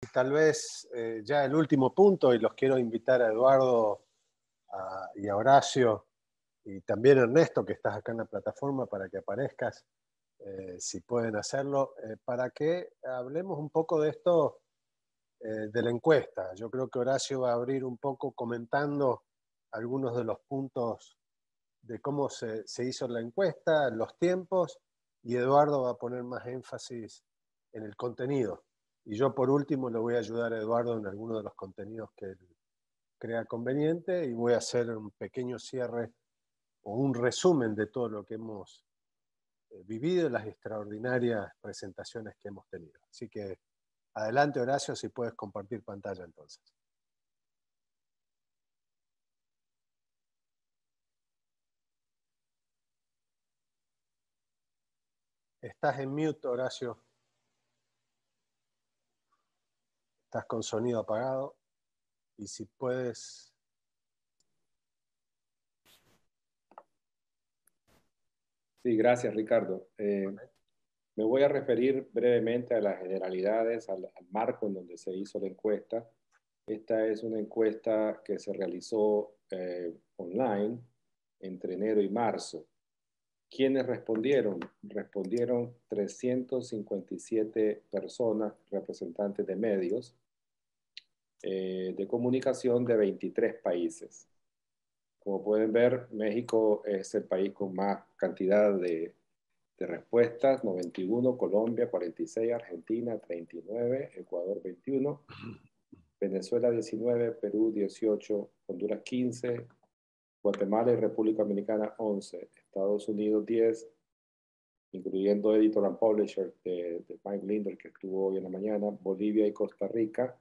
Y tal vez ya el último punto, y los quiero invitar a Eduardo y a Horacio, y también a Ernesto, que estás acá en la plataforma, para que aparezcas, si pueden hacerlo, para que hablemos un poco de esto, de la encuesta. Yo creo que Horacio va a abrir un poco comentando algunos de los puntos de cómo se hizo la encuesta, los tiempos, y Eduardo va a poner más énfasis en el contenido. Y yo por último le voy a ayudar a Eduardo en algunos de los contenidos que él crea conveniente, y voy a hacer un pequeño cierre o un resumen de todo lo que hemos vivido, las extraordinarias presentaciones que hemos tenido. Así que adelante, Horacio, si puedes compartir pantalla entonces. Estás en mute, Horacio. Estás con sonido apagado. Y si puedes... Sí, gracias, Ricardo. Me voy a referir brevemente a las generalidades, al marco en donde se hizo la encuesta. Esta es una encuesta que se realizó online entre enero y marzo. ¿Quiénes respondieron? Respondieron 357 personas, representantes de medios de comunicación de 23 países. Como pueden ver, México es el país con más cantidad de respuestas, 91, Colombia 46, Argentina 39, Ecuador 21, Venezuela 19, Perú 18, Honduras 15, Guatemala y República Dominicana 11, Estados Unidos 10, incluyendo Editor and Publisher de Mike Linder, que estuvo hoy en la mañana, Bolivia y Costa Rica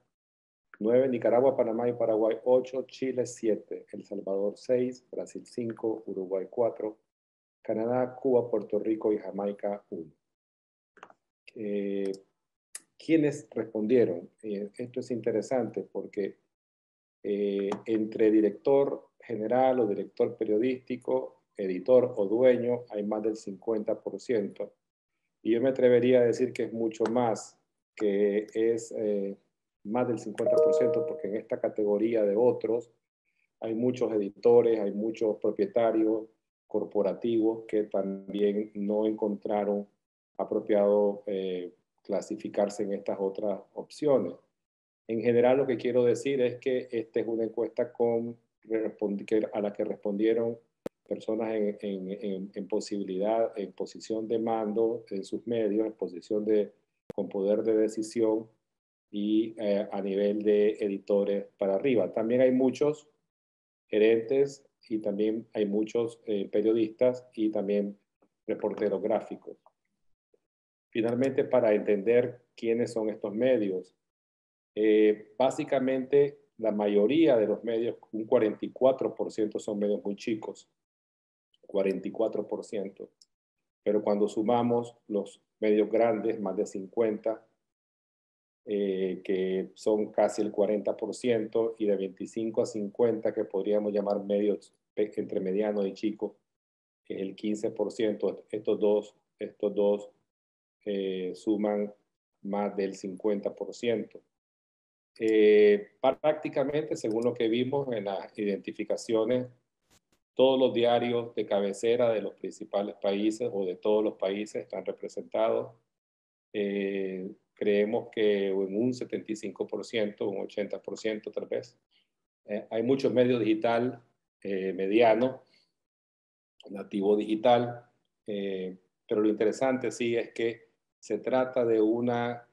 9, Nicaragua, Panamá y Paraguay 8, Chile 7, El Salvador 6, Brasil 5, Uruguay 4, Canadá, Cuba, Puerto Rico y Jamaica 1. ¿Quiénes respondieron? Esto es interesante porque entre director general o director periodístico, editor o dueño, hay más del 50%. Y yo me atrevería a decir que es mucho más, que es más del 50%, porque en esta categoría de otros hay muchos editores, hay muchos propietarios corporativos que también no encontraron apropiado clasificarse en estas otras opciones. En general, lo que quiero decir es que esta es una encuesta a la que respondieron personas en posibilidad, en posición de mando en sus medios, en posición con poder de decisión y a nivel de editores para arriba. También hay muchos gerentes y también hay muchos periodistas y también reporteros gráficos. Finalmente, para entender quiénes son estos medios, básicamente la mayoría de los medios, un 44% son medios muy chicos, 44%, pero cuando sumamos los medios grandes, más de 50, que son casi el 40%, y de 25 a 50 que podríamos llamar medios entre medianos y chicos, que es el 15%, estos dos suman más del 50%. Prácticamente, según lo que vimos en las identificaciones, todos los diarios de cabecera de los principales países o de todos los países están representados. Creemos que en un 75%, un 80% tal vez. Hay muchos medios digital mediano, nativo digital, pero lo interesante sí es que se trata de una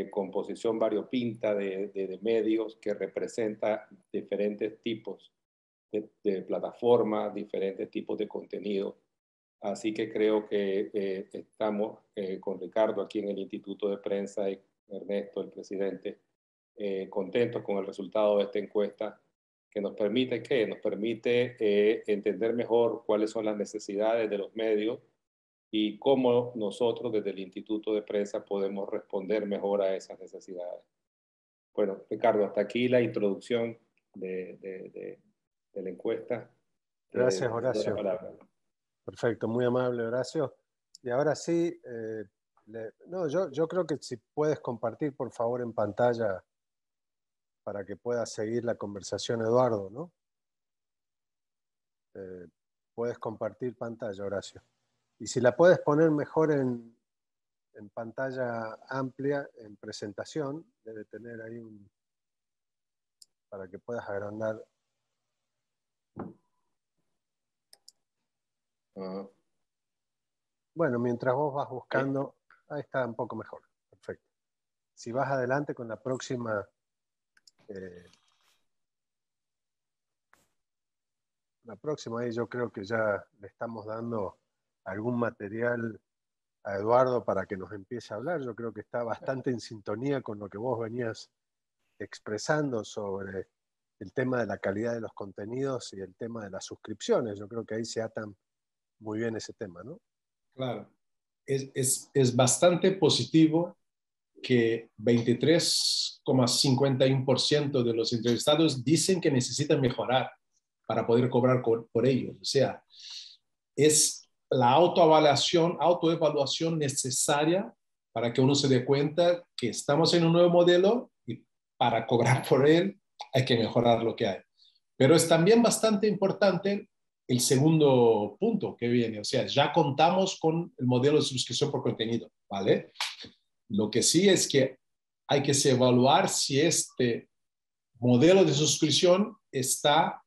composición variopinta de medios que representa diferentes tipos de plataformas, diferentes tipos de contenido. Así que creo que estamos con Ricardo aquí en el Instituto de Prensa y Ernesto, el presidente, contentos con el resultado de esta encuesta, que nos permite entender mejor cuáles son las necesidades de los medios y cómo nosotros desde el Instituto de Prensa podemos responder mejor a esas necesidades. Bueno, Ricardo, hasta aquí la introducción de la encuesta. Gracias, Te doy la Horacio. palabra. Perfecto, muy amable, Horacio. Y ahora sí, No, yo creo que si puedes compartir, por favor, en pantalla para que puedas seguir la conversación, Eduardo, ¿no? Puedes compartir pantalla, Horacio. Y si la puedes poner mejor en pantalla amplia, en presentación, debe tener ahí para que puedas agrandar. Uh, Bueno, mientras vos vas buscando, ahí está un poco mejor. Perfecto. Si vas adelante con la próxima, ahí yo creo que ya le estamos dando algún material a Eduardo para que nos empiece a hablar. Yo creo que está bastante en sintonía con lo que vos venías expresando sobre el tema de la calidad de los contenidos y el tema de las suscripciones. Yo creo que ahí se atan muy bien ese tema, ¿no? Claro. Es bastante positivo que 23,51% de los entrevistados dicen que necesitan mejorar para poder cobrar por ello. O sea, es la autoevaluación necesaria para que uno se dé cuenta que estamos en un nuevo modelo y para cobrar por él hay que mejorar lo que hay. Pero es también bastante importante el segundo punto que viene, o sea, ya contamos con el modelo de suscripción por contenido, ¿vale? Lo que sí es que hay que evaluar si este modelo de suscripción está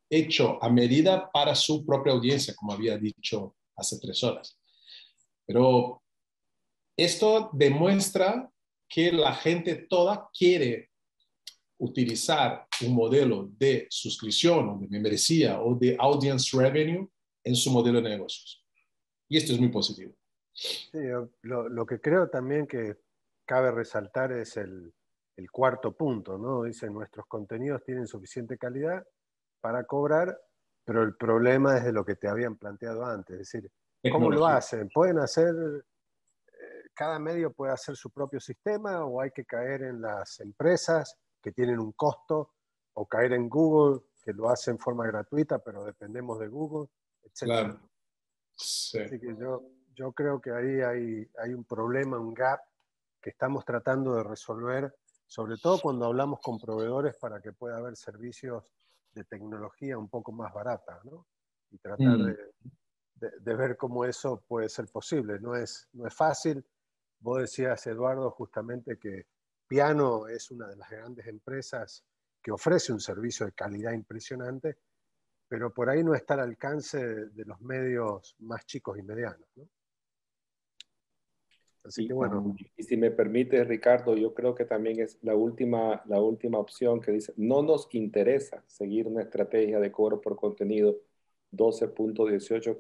hecho a medida para su propia audiencia, como había dicho hace 3 horas. Pero esto demuestra que la gente toda quiere utilizar un modelo de suscripción o de membresía o de audience revenue en su modelo de negocios. Y esto es muy positivo. Sí, lo que creo también que cabe resaltar es el cuarto punto, ¿no? Dice, nuestros contenidos tienen suficiente calidad para cobrar, pero el problema es de lo que te habían planteado antes, es decir, ¿cómo lo hacen? ¿Pueden hacer, cada medio puede hacer su propio sistema o hay que caer en las empresas que tienen un costo o caer en Google que lo hace en forma gratuita, pero dependemos de Google, etc.? Claro. Sí. Así que yo creo que ahí hay un problema, un gap que estamos tratando de resolver, sobre todo cuando hablamos con proveedores para que pueda haber servicios de tecnología un poco más barata, ¿no? Y tratar de ver cómo eso puede ser posible. No es fácil. Vos decías, Eduardo, justamente que Piano es una de las grandes empresas que ofrece un servicio de calidad impresionante, pero por ahí no está al alcance de los medios más chicos y medianos, ¿no? Así que bueno. Y si me permite, Ricardo, yo creo que también es la última opción que dice, no nos interesa seguir una estrategia de cobro por contenido 12.18,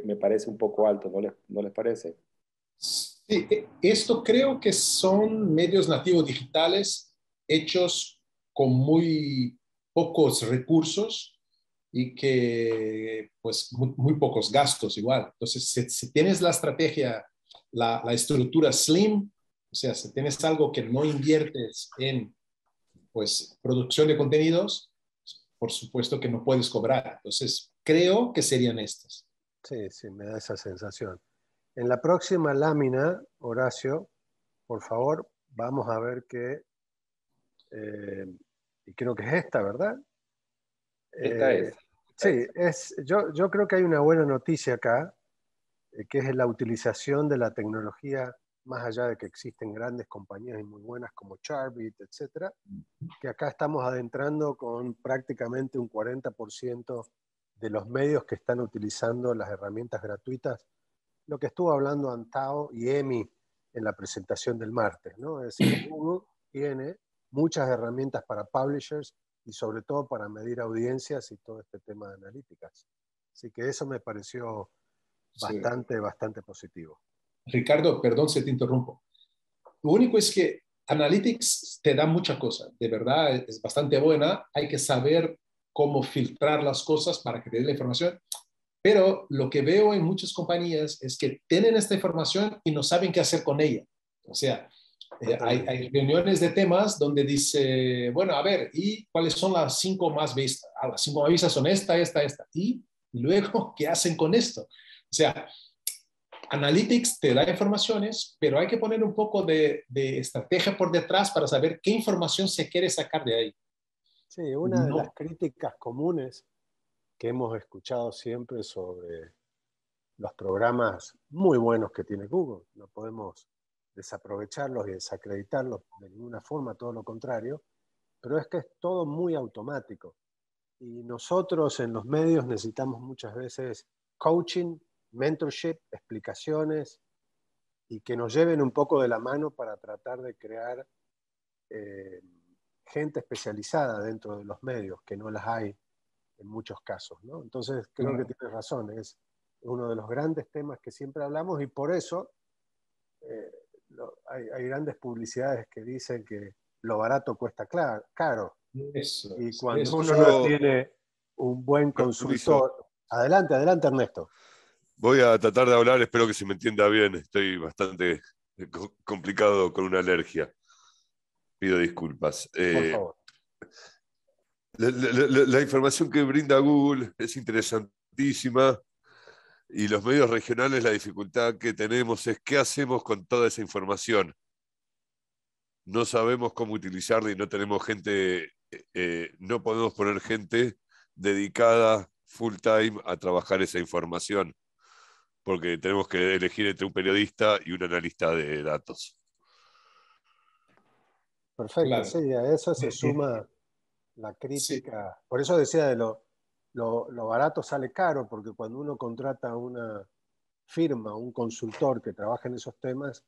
me parece un poco alto, ¿no les parece? Sí, esto creo que son medios nativos digitales hechos con muy pocos recursos y que pues muy pocos gastos igual. Entonces, si tienes la estrategia, la estructura slim, o sea, si tienes algo que no inviertes en pues producción de contenidos, por supuesto que no puedes cobrar. Entonces, creo que serían estas. Sí, me da esa sensación. En la próxima lámina, Horacio, por favor, vamos a ver que, y creo que es esta, ¿verdad? Esta es. Sí, yo creo que hay una buena noticia acá, que es la utilización de la tecnología, más allá de que existen grandes compañías y muy buenas como Charbit, etcétera, que acá estamos adentrando con prácticamente un 40% de los medios que están utilizando las herramientas gratuitas, lo que estuvo hablando Antao y Emi en la presentación del martes, ¿no? Es decir, Google tiene muchas herramientas para publishers y sobre todo para medir audiencias y todo este tema de analíticas. Así que eso me pareció bastante positivo. Ricardo, perdón si te interrumpo. Lo único es que Analytics te da mucha cosa, de verdad es bastante buena, hay que saber cómo filtrar las cosas para que te dé la información, pero lo que veo en muchas compañías es que tienen esta información y no saben qué hacer con ella. O sea, hay reuniones de temas donde dice, bueno, a ver, ¿y cuáles son las 5 más vistas? Ah, las 5 más vistas son esta. Y luego, ¿qué hacen con esto? O sea, Analytics te da informaciones, pero hay que poner un poco de estrategia por detrás para saber qué información se quiere sacar de ahí. Sí, una de las No, críticas comunes que hemos escuchado siempre sobre los programas muy buenos que tiene Google. No podemos desaprovecharlos y desacreditarlos de ninguna forma, todo lo contrario, pero es que es todo muy automático. Y nosotros en los medios necesitamos muchas veces coaching, mentorship, explicaciones y que nos lleven un poco de la mano para tratar de crear gente especializada dentro de los medios, que no las hay en muchos casos, ¿no? Entonces creo que claro. tienes razón, es uno de los grandes temas que siempre hablamos y por eso hay grandes publicidades que dicen que lo barato cuesta caro Eso y es, cuando eso uno es. no Yo, tiene un buen permiso, consultor, adelante, adelante Ernesto. voy a tratar de hablar, espero que se me entienda bien. Estoy bastante complicado con una alergia. Pido disculpas. Por favor. La información que brinda Google es interesantísima y los medios regionales, la dificultad que tenemos es qué hacemos con toda esa información. No sabemos cómo utilizarla y no tenemos gente, no podemos poner gente dedicada full time a trabajar esa información, porque tenemos que elegir entre un periodista y un analista de datos. Perfecto, Claro. sí, a eso se suma la Sí, crítica. Por eso decía de lo barato sale caro, porque cuando uno contrata una firma, un consultor que trabaja en esos temas,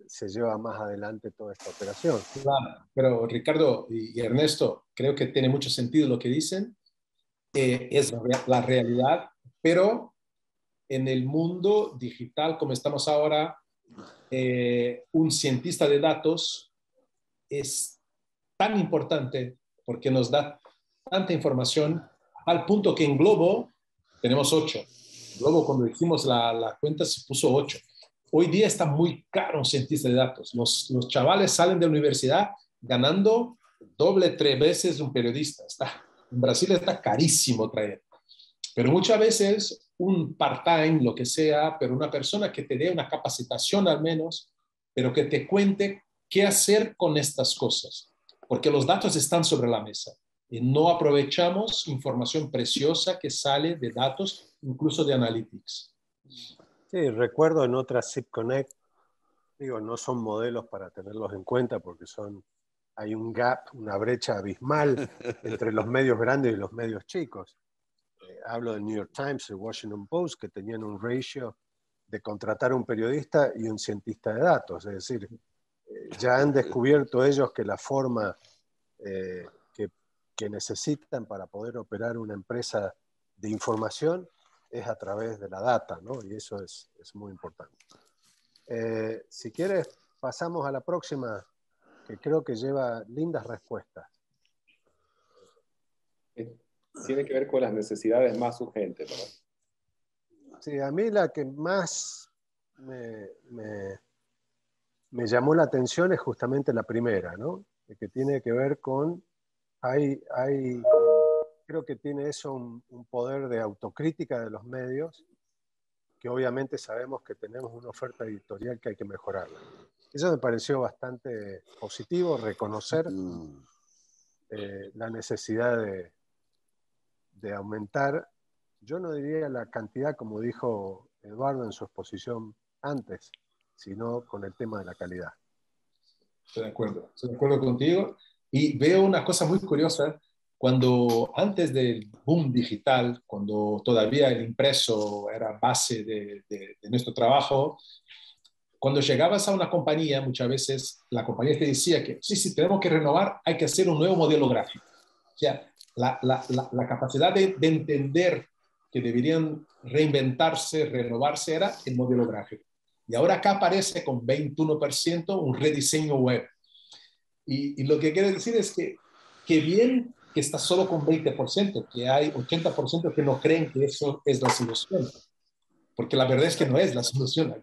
se lleva más adelante toda esta operación. claro. Pero Ricardo y Ernesto, creo que tiene mucho sentido lo que dicen. Es la realidad, pero en el mundo digital como estamos ahora, un cientista de datos es tan importante porque nos da tanta información al punto que en Globo tenemos 8. Globo cuando hicimos la cuenta se puso 8. Hoy día está muy caro un cientista de datos. Los chavales salen de la universidad ganando doble, 3 veces de un periodista. En Brasil está carísimo traer. Pero muchas veces un part-time, lo que sea, pero una persona que te dé una capacitación al menos, pero que te cuente qué hacer con estas cosas, porque los datos están sobre la mesa y no aprovechamos información preciosa que sale de datos, incluso de analytics. Sí, recuerdo en otras Zip Connect, digo, no son modelos para tenerlos en cuenta porque hay un gap, una brecha abismal entre los medios grandes y los medios chicos. Hablo del New York Times, el Washington Post, que tenían un ratio de contratar un periodista y un cientista de datos. Es decir, ya han descubierto ellos que la forma que necesitan para poder operar una empresa de información es a través de la data, ¿no? Y eso es muy importante. Si quieres, pasamos a la próxima, que creo que lleva lindas respuestas. Tiene que ver con las necesidades más urgentes, ¿verdad? Sí, a mí la que más me llamó la atención es justamente la primera, ¿no? Que tiene que ver con, creo que tiene eso un poder de autocrítica de los medios, que obviamente sabemos que tenemos una oferta editorial que hay que mejorarla. Eso me pareció bastante positivo, reconocer la necesidad de aumentar, yo no diría la cantidad como dijo Eduardo en su exposición antes, sino con el tema de la calidad. Estoy de acuerdo contigo. Y veo una cosa muy curiosa, cuando antes del boom digital, cuando todavía el impreso era base de nuestro trabajo, cuando llegabas a una compañía, muchas veces la compañía te decía que sí, tenemos que renovar, hay que hacer un nuevo modelo gráfico. O sea, la capacidad de entender que deberían reinventarse, renovarse, era el modelo gráfico. Y ahora acá aparece con 21% un rediseño web. Y lo que quiero decir es que bien que está solo con 20%, que hay 80% que no creen que eso es la solución. Porque la verdad es que no es la solución.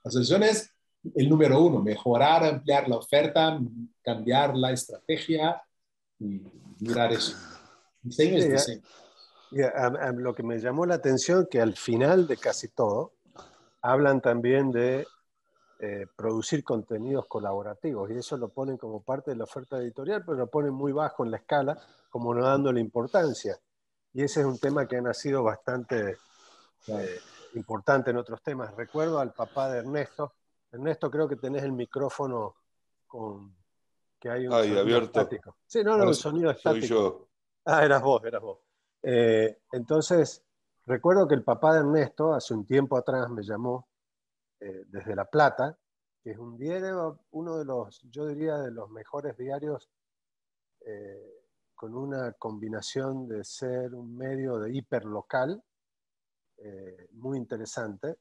La solución es el número 1, mejorar, ampliar la oferta, cambiar la estrategia y mirar eso. Diseño Sí, es diseño. lo que me llamó la atención que al final de casi todo, hablan también de producir contenidos colaborativos, y eso lo ponen como parte de la oferta editorial, pero lo ponen muy bajo en la escala, como no dándole importancia. Y ese es un tema que ha nacido bastante importante en otros temas. Recuerdo al papá de Ernesto. Ernesto, creo que tenés el micrófono con que hay un Ay, sonido abierto. estático. Sí, no, Ahora un sí, sonido Soy estático. yo. Ah, eras vos, eras vos. Entonces, recuerdo que el papá de Ernesto, hace un tiempo atrás, me llamó desde La Plata, que es un diario, uno de los, yo diría, de los mejores diarios, con una combinación de ser un medio de hiperlocal, muy interesante,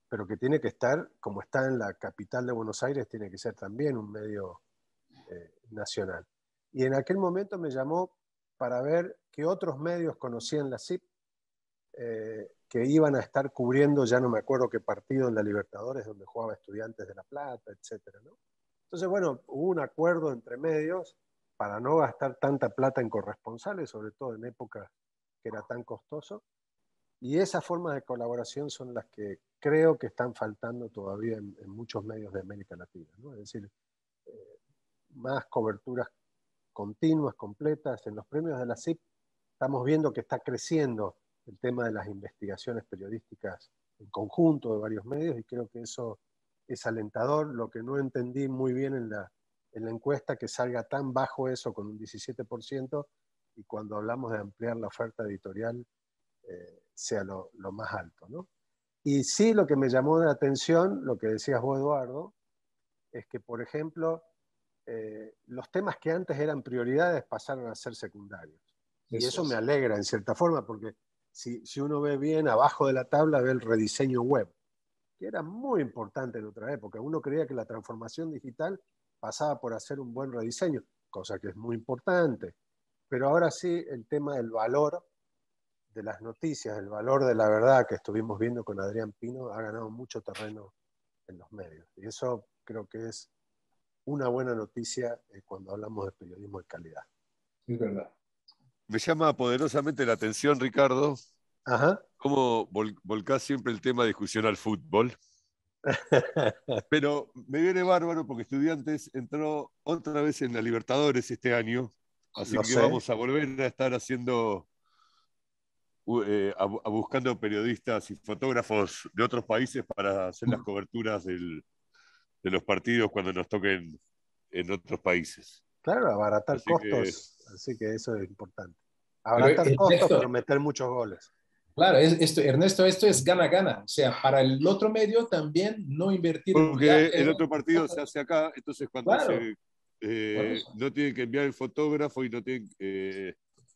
pero que tiene que estar, como está en la capital de Buenos Aires, tiene que ser también un medio nacional. Y en aquel momento me llamó para ver qué otros medios conocían la CIP, que iban a estar cubriendo, ya no me acuerdo qué partido en la Libertadores, donde jugaba Estudiantes de La Plata, etcétera, ¿no? Entonces, bueno, hubo un acuerdo entre medios para no gastar tanta plata en corresponsales, sobre todo en épocas que era tan costoso, y esas formas de colaboración son las que creo que están faltando todavía en muchos medios de América Latina, ¿no? Es decir, más coberturas continuas, completas. En los premios de la CIP estamos viendo que está creciendo el tema de las investigaciones periodísticas en conjunto de varios medios, y creo que eso es alentador. Lo que no entendí muy bien en la encuesta, que salga tan bajo eso con un 17%, y cuando hablamos de ampliar la oferta editorial sea lo más alto, ¿no? Y sí, lo que me llamó la atención, lo que decías vos, Eduardo, es que, por ejemplo, los temas que antes eran prioridades pasaron a ser secundarios. Y eso me alegra en cierta forma, porque si uno ve bien abajo de la tabla, ve el rediseño web, que era muy importante en otra época. Uno creía que la transformación digital pasaba por hacer un buen rediseño, cosa que es muy importante. Pero ahora sí, el tema del valor de las noticias, el valor de la verdad que estuvimos viendo con Adrián Pino, ha ganado mucho terreno en los medios. Y eso creo que es una buena noticia cuando hablamos de periodismo de calidad. Es verdad. Me llama poderosamente la atención, Ricardo, Ajá. cómo volcás siempre el tema de discusión al fútbol. Pero me viene bárbaro porque Estudiantes entró otra vez en la Libertadores este año, así Lo que sé. vamos a volver a estar haciendo, buscando periodistas y fotógrafos de otros países para hacer las coberturas de los partidos cuando nos toquen en otros países. Claro, abaratar Así que costos, así que eso es importante. Pero Abaratar costos, pero Ernesto, meter muchos goles. claro, Ernesto, esto es gana-gana. O sea, para el otro medio también no invertir en porque viajes. el otro partido se hace acá, entonces cuando Claro, por eso. no tienen que enviar el fotógrafo y no tienen,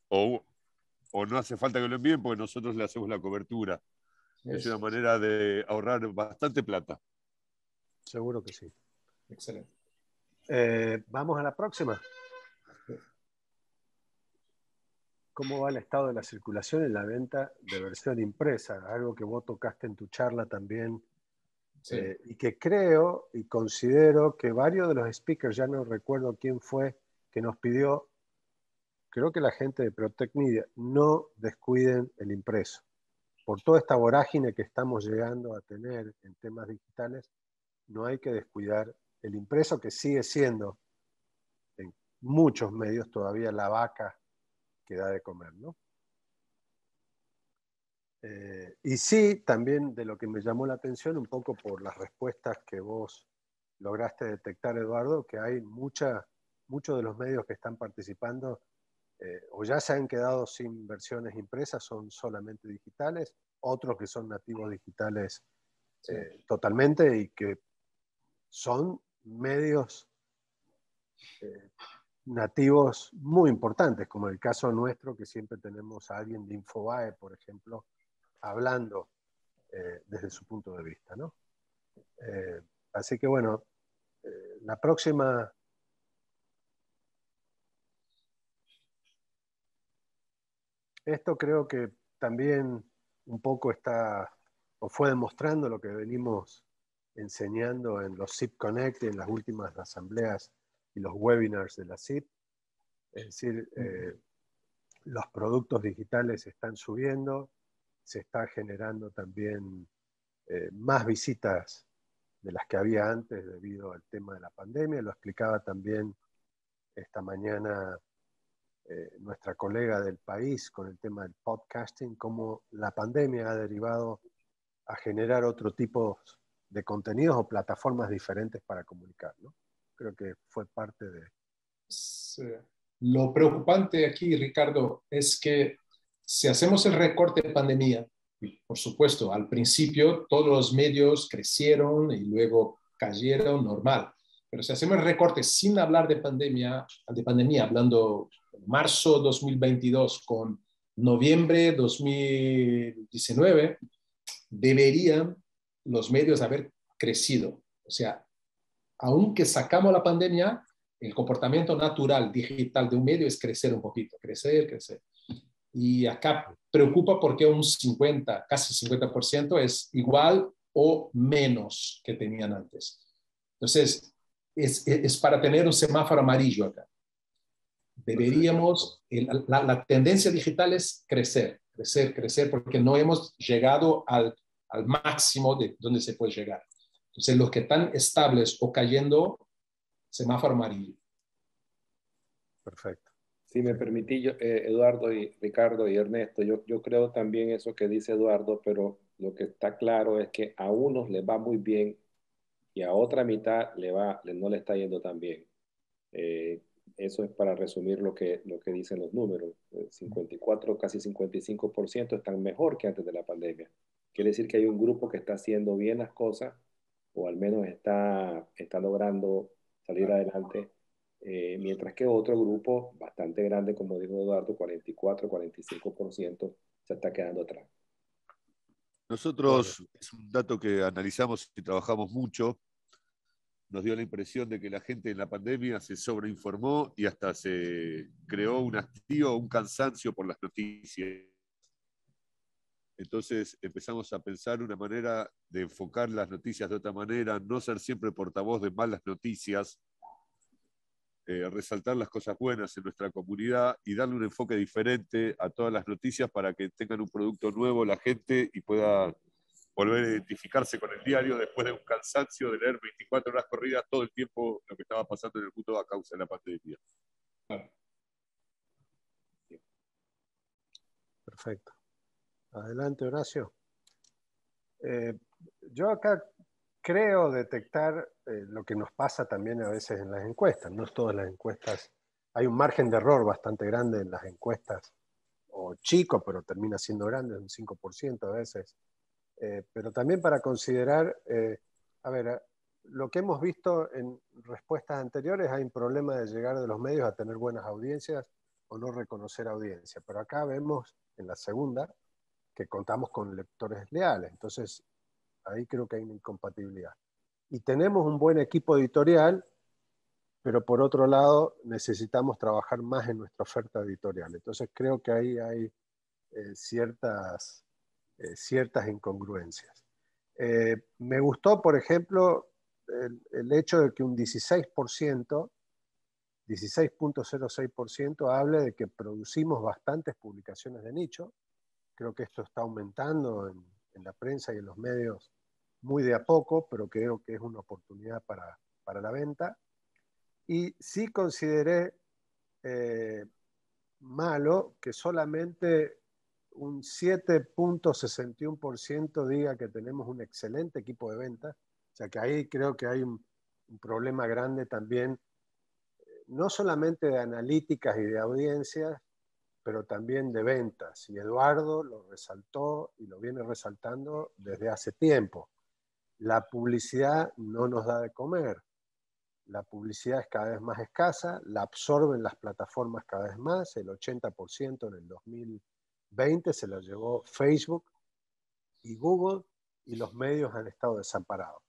o no hace falta que lo envíen porque nosotros le hacemos la cobertura. Es una Eso, manera de ahorrar bastante plata. Seguro que sí. excelente. Vamos a la próxima. ¿Cómo va el estado de la circulación y la venta de versión impresa? Algo que vos tocaste en tu charla también, Sí. y que creo y considero que varios de los speakers, ya no recuerdo quién fue, que nos pidió, creo que la gente de Protect Media, no descuiden el impreso. Por toda esta vorágine que estamos llegando a tener en temas digitales, no hay que descuidar el impreso, que sigue siendo en muchos medios todavía la vaca que da de comer, ¿no? Y sí, también de lo que me llamó la atención, un poco por las respuestas que vos lograste detectar, Eduardo, que hay muchos de los medios que están participando o ya se han quedado sin versiones impresas, son solamente digitales, otros que son nativos digitales Sí. totalmente, y que son medios nativos muy importantes, como el caso nuestro, que siempre tenemos a alguien de Infobae, por ejemplo, hablando desde su punto de vista, ¿no? Así que bueno, la próxima... Esto creo que también un poco está, o fue demostrando lo que venimos enseñando en los CIP Connect y en las últimas asambleas y los webinars de la CIP. Es decir, los productos digitales están subiendo, se está generando también más visitas de las que había antes debido al tema de la pandemia. Lo explicaba también esta mañana nuestra colega del país con el tema del podcasting, cómo la pandemia ha derivado a generar otro tipo de contenidos o plataformas diferentes para comunicar, ¿no? Creo que fue parte de... Sí. Lo preocupante aquí, Ricardo, es que si hacemos el recorte de pandemia, por supuesto, al principio todos los medios crecieron y luego cayeron normal. Pero si hacemos el recorte sin hablar de pandemia, hablando de marzo 2022 con noviembre 2019, deberían los medios haber crecido. O sea, aunque sacamos la pandemia, el comportamiento natural digital de un medio es crecer un poquito, crecer, crecer. Y acá preocupa porque un 50, casi 50% es igual o menos que tenían antes. Entonces, es para tener un semáforo amarillo acá. Deberíamos, la tendencia digital es crecer, crecer, crecer, porque no hemos llegado al máximo de donde se puede llegar. Entonces, los que están estables o cayendo, semáforo amarillo. Perfecto. Si me permití, Eduardo y Ricardo y Ernesto, yo creo también eso que dice Eduardo, pero lo que está claro es que a unos les va muy bien y a otra mitad no le está yendo tan bien. Eso es para resumir lo que dicen los números. 54, casi 55% están mejor que antes de la pandemia. Quiere decir que hay un grupo que está haciendo bien las cosas o al menos está logrando salir adelante, mientras que otro grupo bastante grande, como dijo Eduardo, 44, 45%, se está quedando atrás. Nosotros, es un dato que analizamos y trabajamos mucho, nos dio la impresión de que la gente en la pandemia se sobreinformó y hasta se creó un hastío, un cansancio por las noticias. Entonces empezamos a pensar una manera de enfocar las noticias de otra manera, no ser siempre portavoz de malas noticias, resaltar las cosas buenas en nuestra comunidad y darle un enfoque diferente a todas las noticias para que tengan un producto nuevo la gente y pueda volver a identificarse con el diario después de un cansancio de leer 24 horas corridas todo el tiempo lo que estaba pasando en el mundo a causa de la pandemia. Perfecto. Adelante, Horacio. Yo acá creo detectar lo que nos pasa también a veces en las encuestas. No todas las encuestas, hay un margen de error bastante grande en las encuestas, o chico, pero termina siendo grande, un 5% a veces. Pero también para considerar, a ver, lo que hemos visto en respuestas anteriores, hay un problema de llegar de los medios a tener buenas audiencias o no reconocer audiencia. Pero acá vemos en la segunda que contamos con lectores leales. Entonces, ahí creo que hay una incompatibilidad. Y tenemos un buen equipo editorial, pero por otro lado necesitamos trabajar más en nuestra oferta editorial. Entonces creo que ahí hay ciertas incongruencias. Me gustó, por ejemplo, el hecho de que un 16.06% hable de que producimos bastantes publicaciones de nicho. Creo que esto está aumentando en la prensa y en los medios muy de a poco, pero creo que es una oportunidad para la venta. Y sí consideré malo que solamente un 7.61% diga que tenemos un excelente equipo de ventas. O sea que ahí creo que hay un problema grande también, no solamente de analíticas y de audiencias, pero también de ventas. Y Eduardo lo resaltó y lo viene resaltando desde hace tiempo. La publicidad no nos da de comer. La publicidad es cada vez más escasa, la absorben las plataformas cada vez más, el 80% en el 2020 se lo llevó Facebook y Google, y los medios han estado desamparados.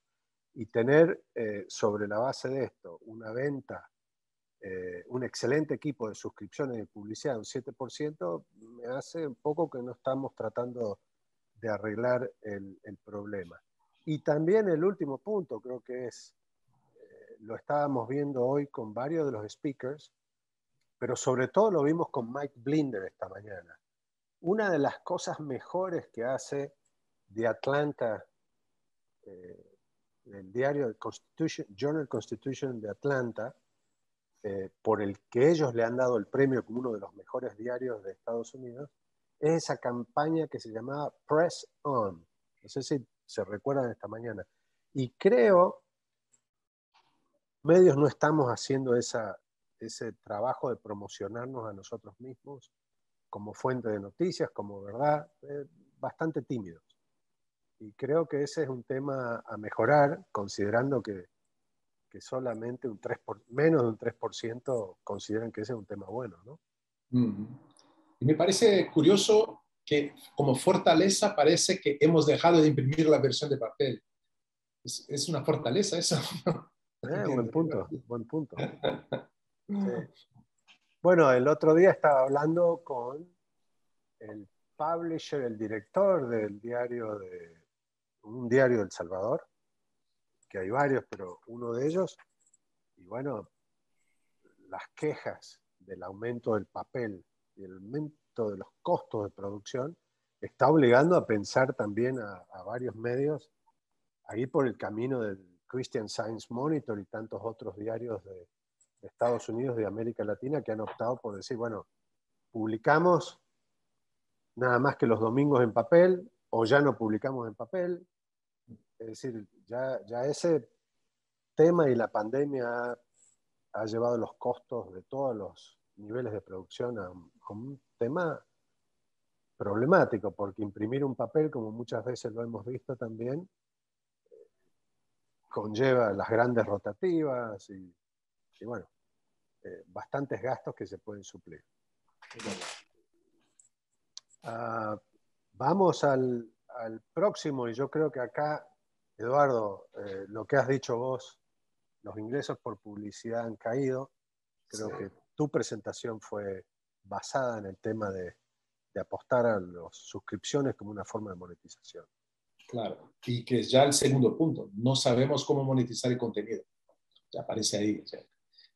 Y tener sobre la base de esto una venta, un excelente equipo de suscripciones de publicidad, un 7%, me hace un poco que no estamos tratando de arreglar el problema. Y también el último punto, creo que es, lo estábamos viendo hoy con varios de los speakers, pero sobre todo lo vimos con Mike Blinder esta mañana. Una de las cosas mejores que hace The Atlanta el diario Journal Constitution de Atlanta, por el que ellos le han dado el premio como uno de los mejores diarios de Estados Unidos, es esa campaña que se llamaba Press On. No sé si se recuerdan esta mañana. Y creo, medios no estamos haciendo ese trabajo de promocionarnos a nosotros mismos como fuente de noticias, como verdad, bastante tímidos. Y creo que ese es un tema a mejorar, considerando que solamente menos de un 3% consideran que ese es un tema bueno, ¿no? Y me parece curioso que como fortaleza parece que hemos dejado de imprimir la versión de papel. Es una fortaleza eso. Buen punto, buen punto. Sí. Bueno, el otro día estaba hablando con el publisher, el director del diario un diario de El Salvador, que hay varios, pero uno de ellos, y bueno, las quejas del aumento del papel y el aumento de los costos de producción está obligando a pensar también a varios medios ahí por el camino del Christian Science Monitor y tantos otros diarios de Estados Unidos, de América Latina, que han optado por decir, bueno, publicamos nada más que los domingos en papel o ya no publicamos en papel. Es decir, ya ese tema y la pandemia ha llevado los costos de todos los niveles de producción a un tema problemático, porque imprimir un papel, como muchas veces lo hemos visto también, conlleva las grandes rotativas y bueno, bastantes gastos que se pueden suplir. Vamos al próximo, y yo creo que acá, Eduardo, lo que has dicho vos, los ingresos por publicidad han caído. Creo que tu presentación fue basada en el tema de apostar a las suscripciones como una forma de monetización. Claro, y que es ya el segundo punto. No sabemos cómo monetizar el contenido. Ya aparece ahí. O sea,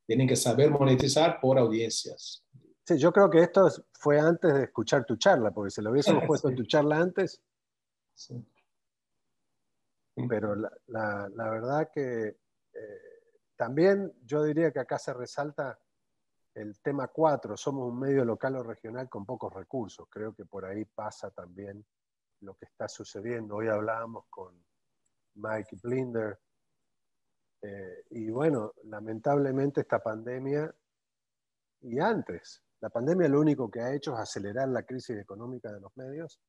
tienen que saber monetizar por audiencias. Sí, yo creo que esto fue antes de escuchar tu charla, porque si lo hubiésemos puesto en tu charla antes. Sí. Pero la verdad que también yo diría que acá se resalta el tema 4, somos un medio local o regional con pocos recursos. Creo que por ahí pasa también lo que está sucediendo. Hoy hablábamos con Mike Blinder, y bueno, lamentablemente esta pandemia, y antes, la pandemia lo único que ha hecho es acelerar la crisis económica de los medios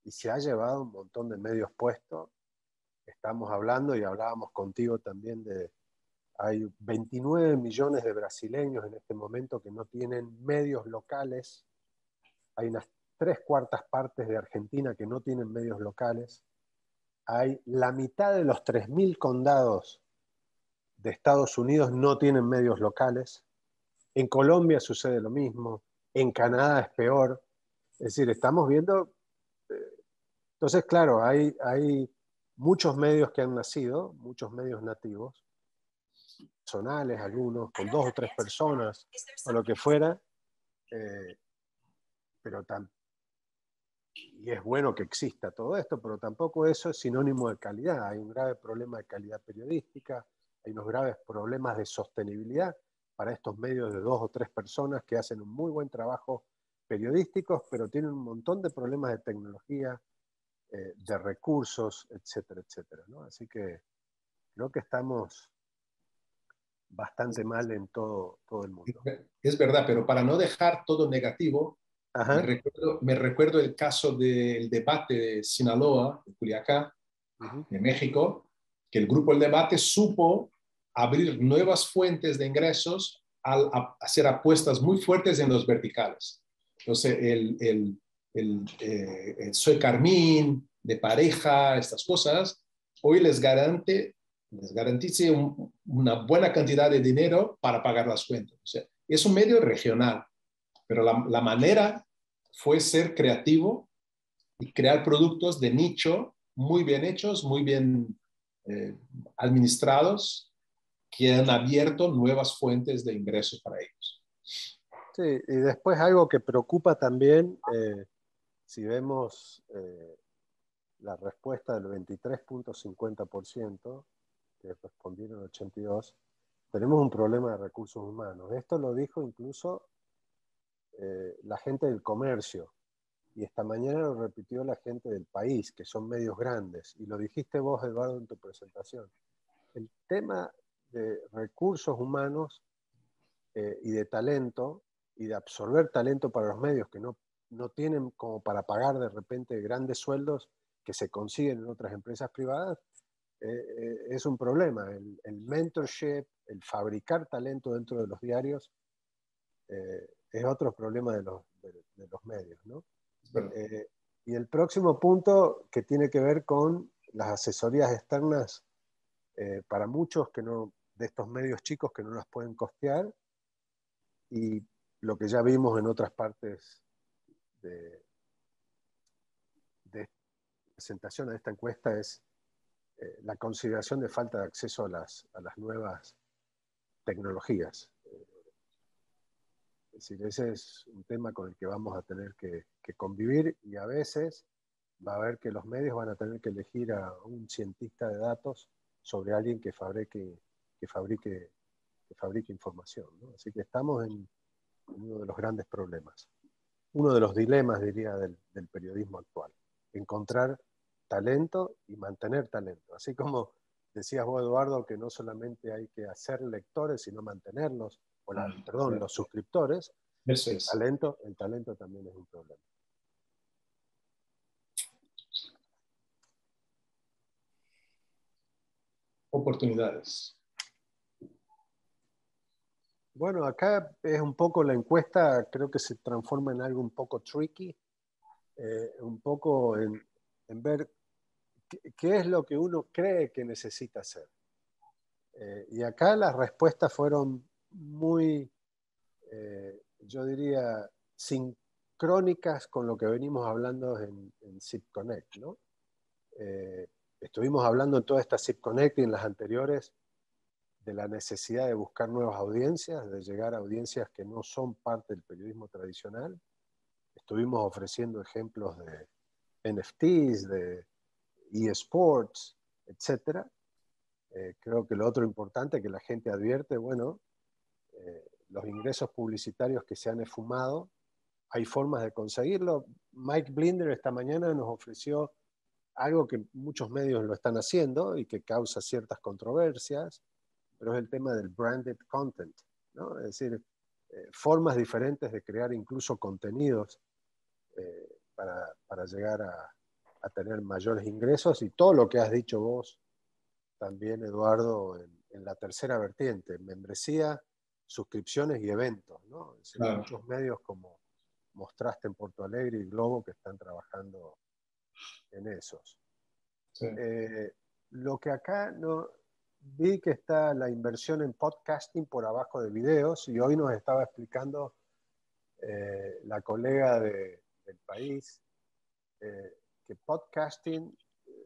y se ha llevado un montón de medios puestos. Estamos hablando, y hablábamos contigo también, hay 29 millones de brasileños en este momento que no tienen medios locales. Hay unas 3/4 partes de Argentina que no tienen medios locales. Hay la mitad de los 3.000 condados de Estados Unidos no tienen medios locales. En Colombia sucede lo mismo. En Canadá es peor. Es decir, estamos viendo. Entonces, claro, hay muchos medios que han nacido, muchos medios nativos, personales, algunos, con 2 o 3 personas, o lo que fuera, pero y es bueno que exista todo esto, pero tampoco eso es sinónimo de calidad. Hay un grave problema de calidad periodística, hay unos graves problemas de sostenibilidad para estos medios de 2 o 3 personas que hacen un muy buen trabajo periodístico, pero tienen un montón de problemas de tecnología, de recursos, etcétera, etcétera, ¿no? Así que creo que estamos bastante mal en todo el mundo. Es verdad, pero para no dejar todo negativo, me recuerdo el caso del debate de Sinaloa, de Culiacán, de México, que el grupo El Debate supo abrir nuevas fuentes de ingresos al hacer apuestas muy fuertes en los verticales. Entonces, el Soy Carmín, de pareja, estas cosas, hoy les garantice una buena cantidad de dinero para pagar las cuentas. O sea, es un medio regional, pero la manera fue ser creativo y crear productos de nicho muy bien hechos, muy bien administrados, que han abierto nuevas fuentes de ingresos para ellos. Sí, y después algo que preocupa también, si vemos la respuesta del 23.50%, que respondieron 82, tenemos un problema de recursos humanos. Esto lo dijo incluso la gente del comercio, y esta mañana lo repitió la gente del país, que son medios grandes, y lo dijiste vos, Eduardo, en tu presentación. El tema de recursos humanos y de talento, y de absorber talento para los medios que no tienen como para pagar de repente grandes sueldos que se consiguen en otras empresas privadas, es un problema. El mentorship, el fabricar talento dentro de los diarios, es otro problema de los medios, ¿no? Bueno, y el próximo punto que tiene que ver con las asesorías externas para muchos de estos medios chicos que no las pueden costear, y lo que ya vimos en otras partes de esta presentación, de esta encuesta, es la consideración de falta de acceso a las nuevas tecnologías. Es decir, ese es un tema con el que vamos a tener que convivir, y a veces va a haber que los medios van a tener que elegir a un cientista de datos sobre alguien que fabrique información, ¿no? Así que estamos en uno de los grandes problemas, uno de los dilemas, diría, del periodismo actual. Encontrar talento y mantener talento. Así como decías vos, Eduardo, que no solamente hay que hacer lectores, sino mantenerlos, los suscriptores, eso es. el talento también es un problema. Oportunidades. Bueno, acá es un poco la encuesta, creo que se transforma en algo un poco tricky, un poco en ver qué es lo que uno cree que necesita hacer. Y acá las respuestas fueron muy, yo diría, sincrónicas con lo que venimos hablando en SIP Connect, ¿no? Estuvimos hablando en toda esta SIP Connect y en las anteriores de la necesidad de buscar nuevas audiencias, de llegar a audiencias que no son parte del periodismo tradicional. Estuvimos ofreciendo ejemplos de NFTs, de eSports, etc. Creo que lo otro importante que la gente advierte, bueno, los ingresos publicitarios que se han esfumado, hay formas de conseguirlo. Mike Blinder esta mañana nos ofreció algo que muchos medios lo están haciendo y que causa ciertas controversias, pero es el tema del branded content, ¿no? Es decir, formas diferentes de crear incluso contenidos para llegar a tener mayores ingresos, y todo lo que has dicho vos también, Eduardo, en la tercera vertiente, membresía, suscripciones y eventos, ¿no? Es decir, Claro. muchos medios como mostraste en Porto Alegre y Globo que están trabajando en esos. Sí. Lo que acá no vi, que está la inversión en podcasting por abajo de videos, y hoy nos estaba explicando la colega del país que podcasting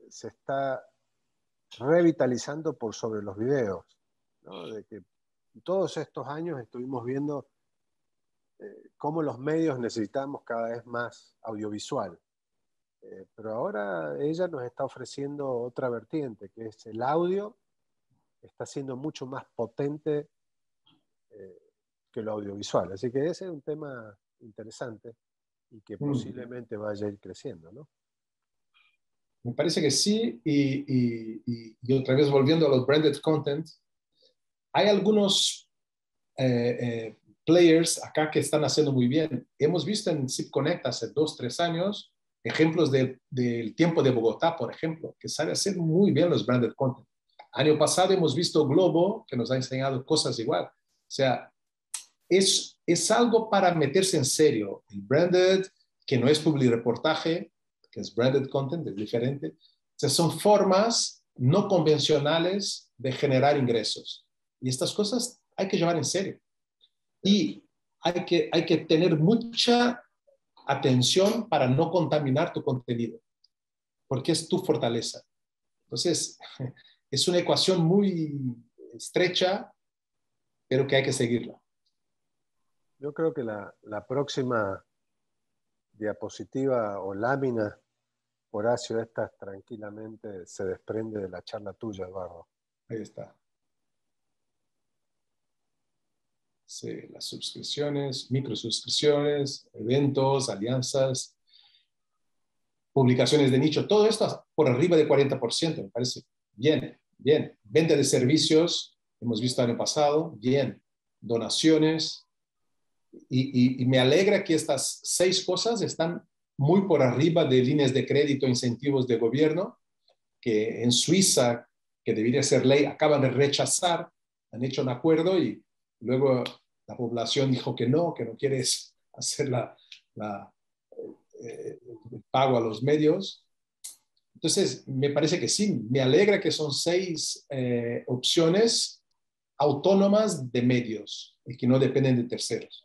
se está revitalizando por sobre los videos, ¿no? De que todos estos años estuvimos viendo cómo los medios necesitamos cada vez más audiovisual. Pero ahora ella nos está ofreciendo otra vertiente, que es el audio, está siendo mucho más potente que lo audiovisual. Así que ese es un tema interesante y que posiblemente vaya a ir creciendo, ¿no? Me parece que sí, y otra vez volviendo a los branded content, hay algunos players acá que están haciendo muy bien. Hemos visto en SIP Connect hace 2-3 años ejemplos del tiempo de Bogotá, por ejemplo, que sabe hacer muy bien los branded content. Año pasado hemos visto Globo, que nos ha enseñado cosas igual. O sea, es algo para meterse en serio. El branded, que no es publireportaje, que es branded content, es diferente. O sea, son formas no convencionales de generar ingresos. Y estas cosas hay que llevar en serio. Y hay que tener mucha atención para no contaminar tu contenido, porque es tu fortaleza. Entonces, es una ecuación muy estrecha, pero que hay que seguirla. Yo creo que la próxima diapositiva o lámina Horacio, esta tranquilamente se desprende de la charla tuya, Eduardo. Ahí está. Sí, las suscripciones, microsuscripciones, eventos, alianzas, publicaciones de nicho, todo esto por arriba de 40%, me parece bien, bien. Venta de servicios, hemos visto el año pasado, bien. Donaciones, y me alegra que estas 6 cosas están muy por arriba de líneas de crédito, incentivos de gobierno, que en Suiza, que debería ser ley, acaban de rechazar, han hecho un acuerdo y luego la población dijo que no quiere hacer el pago a los medios. Entonces, me parece que sí, me alegra que son 6 opciones autónomas de medios y que no dependen de terceros.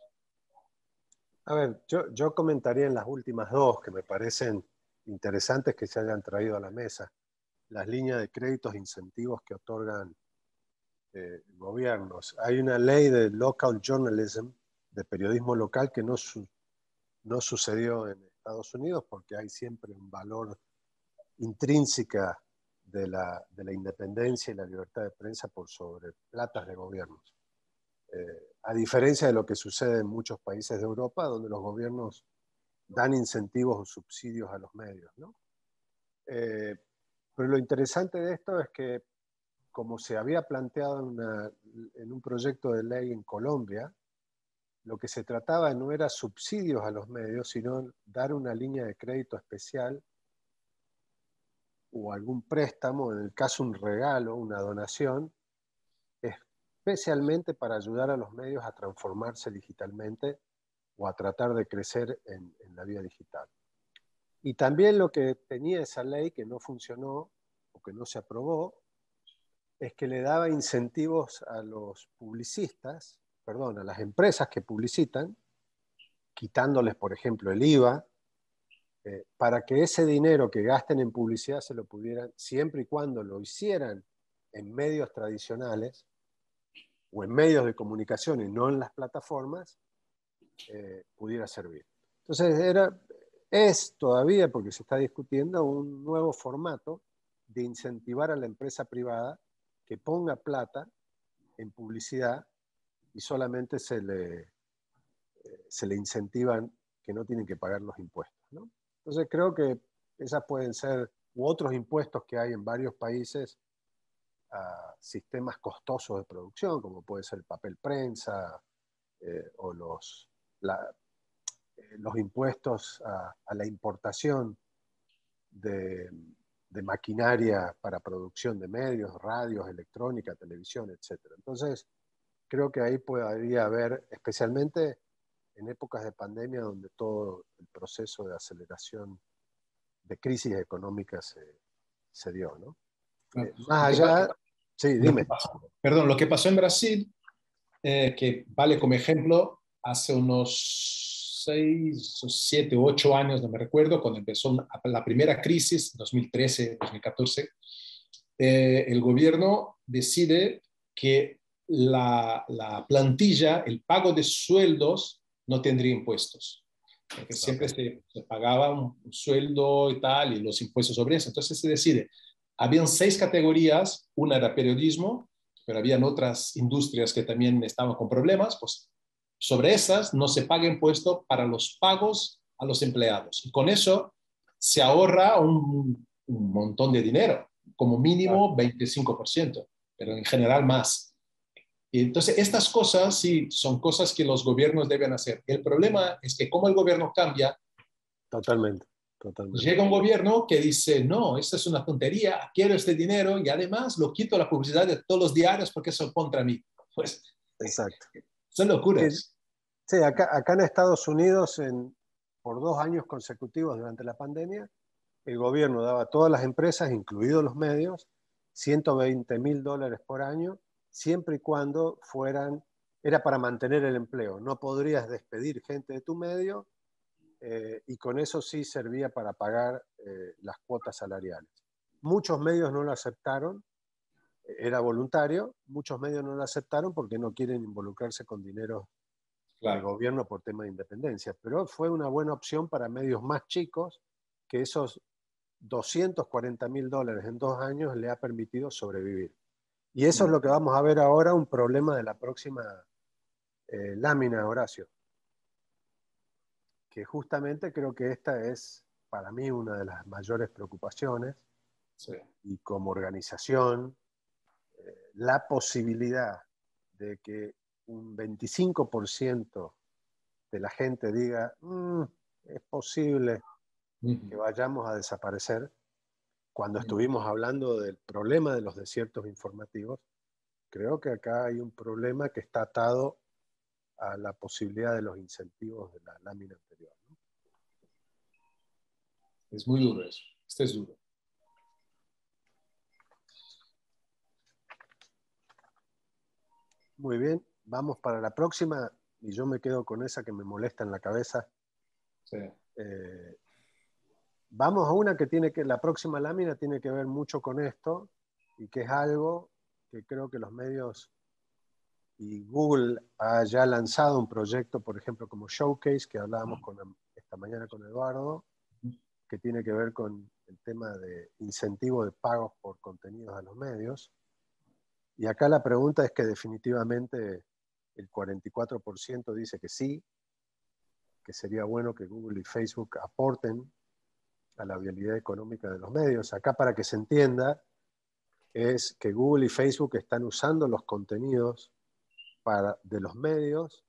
A ver, yo comentaría en las últimas 2 que me parecen interesantes que se hayan traído a la mesa. Las líneas de créditos e incentivos que otorgan gobiernos. Hay una ley de local journalism, de periodismo local, que no sucedió en Estados Unidos porque hay siempre un valor intrínseca de la independencia y la libertad de prensa por sobre platas de gobiernos. A diferencia de lo que sucede en muchos países de Europa, donde los gobiernos dan incentivos o subsidios a los medios, ¿no? Pero lo interesante de esto es que, como se había planteado en un proyecto de ley en Colombia, lo que se trataba no era subsidios a los medios, sino dar una línea de crédito especial o algún préstamo, en el caso un regalo, una donación, especialmente para ayudar a los medios a transformarse digitalmente o a tratar de crecer en la vía digital. Y también lo que tenía esa ley que no funcionó o que no se aprobó es que le daba incentivos a los publicistas, perdón, a las empresas que publicitan, quitándoles, por ejemplo, el IVA, para que ese dinero que gasten en publicidad se lo pudieran, siempre y cuando lo hicieran en medios tradicionales o en medios de comunicación y no en las plataformas, pudiera servir. Entonces es todavía, porque se está discutiendo, un nuevo formato de incentivar a la empresa privada que ponga plata en publicidad y solamente se le incentivan que no tienen que pagar los impuestos, ¿no? Entonces creo que esas pueden ser, u otros impuestos que hay en varios países a sistemas costosos de producción, como puede ser el papel prensa o los impuestos a la importación de maquinaria para producción de medios, radios, electrónica, televisión, etc. Entonces, creo que ahí podría haber, especialmente en épocas de pandemia, donde todo el proceso de aceleración de crisis económica se dio, ¿no? Más allá, sí, dime. Perdón, lo que pasó en Brasil, que vale como ejemplo, hace unos 6, 7, 8 años, no me recuerdo, cuando empezó la primera crisis, 2013, 2014, el gobierno decide que la plantilla, el pago de sueldos, no tendría impuestos. Porque siempre se pagaba un sueldo y tal, y los impuestos sobre eso. Entonces se decide. Habían 6 categorías, una era periodismo, pero habían otras industrias que también estaban con problemas, pues sobre esas no se paga impuesto para los pagos a los empleados. Y con eso se ahorra un montón de dinero, como mínimo 25%, pero en general más. Y entonces, estas cosas sí son cosas que los gobiernos deben hacer. El problema es que como el gobierno cambia, totalmente. Llega un gobierno que dice, no, esta es una tontería, quiero este dinero y además lo quito la publicidad de todos los diarios porque son contra mí. Pues, exacto. Son locuras. Sí, acá en Estados Unidos, por 2 años consecutivos durante la pandemia, el gobierno daba a todas las empresas, incluidos los medios, $120,000 por año, siempre y cuando era para mantener el empleo. No podrías despedir gente de tu medio y con eso sí servía para pagar las cuotas salariales. Muchos medios no lo aceptaron, era voluntario, muchos medios no lo aceptaron porque no quieren involucrarse con dinero del gobierno por tema de independencia, pero fue una buena opción para medios más chicos, que esos $240.000 en 2 años le ha permitido sobrevivir. Y eso es lo que vamos a ver ahora, un problema de la próxima lámina, Horacio. Que justamente creo que esta es, para mí, una de las mayores preocupaciones. Sí. Y como organización, la posibilidad de que un 25% de la gente diga, es posible que vayamos a desaparecer, cuando estuvimos hablando del problema de los desiertos informativos, creo que acá hay un problema que está atado a la posibilidad de los incentivos de la lámina anterior, ¿no? Es muy duro eso. Este es duro. Muy bien, vamos para la próxima y yo me quedo con esa que me molesta en la cabeza. Sí. Vamos a una que tiene que, la próxima lámina tiene que ver mucho con esto y que es algo que creo que los medios y Google ha ya lanzado un proyecto, por ejemplo, como Showcase, que hablábamos esta mañana con Eduardo, que tiene que ver con el tema de incentivo de pagos por contenidos a los medios. Y acá la pregunta es que definitivamente el 44% dice que sí, que sería bueno que Google y Facebook aporten a la viabilidad económica de los medios. Acá, para que se entienda, es que Google y Facebook están usando los contenidos de los medios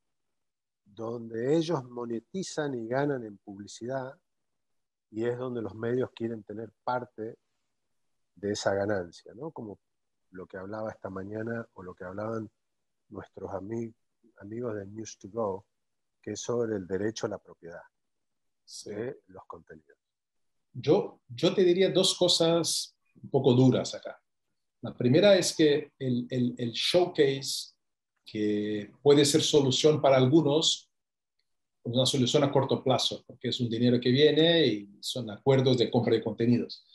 donde ellos monetizan y ganan en publicidad, y es donde los medios quieren tener parte de esa ganancia, ¿no? Como lo que hablaba esta mañana o lo que hablaban nuestros amigos de News2Go, que es sobre el derecho a la propiedad de los contenidos. Yo te diría dos cosas un poco duras acá. La primera es que el showcase, que puede ser solución para algunos, es una solución a corto plazo, porque es un dinero que viene y son acuerdos de compra de contenidos.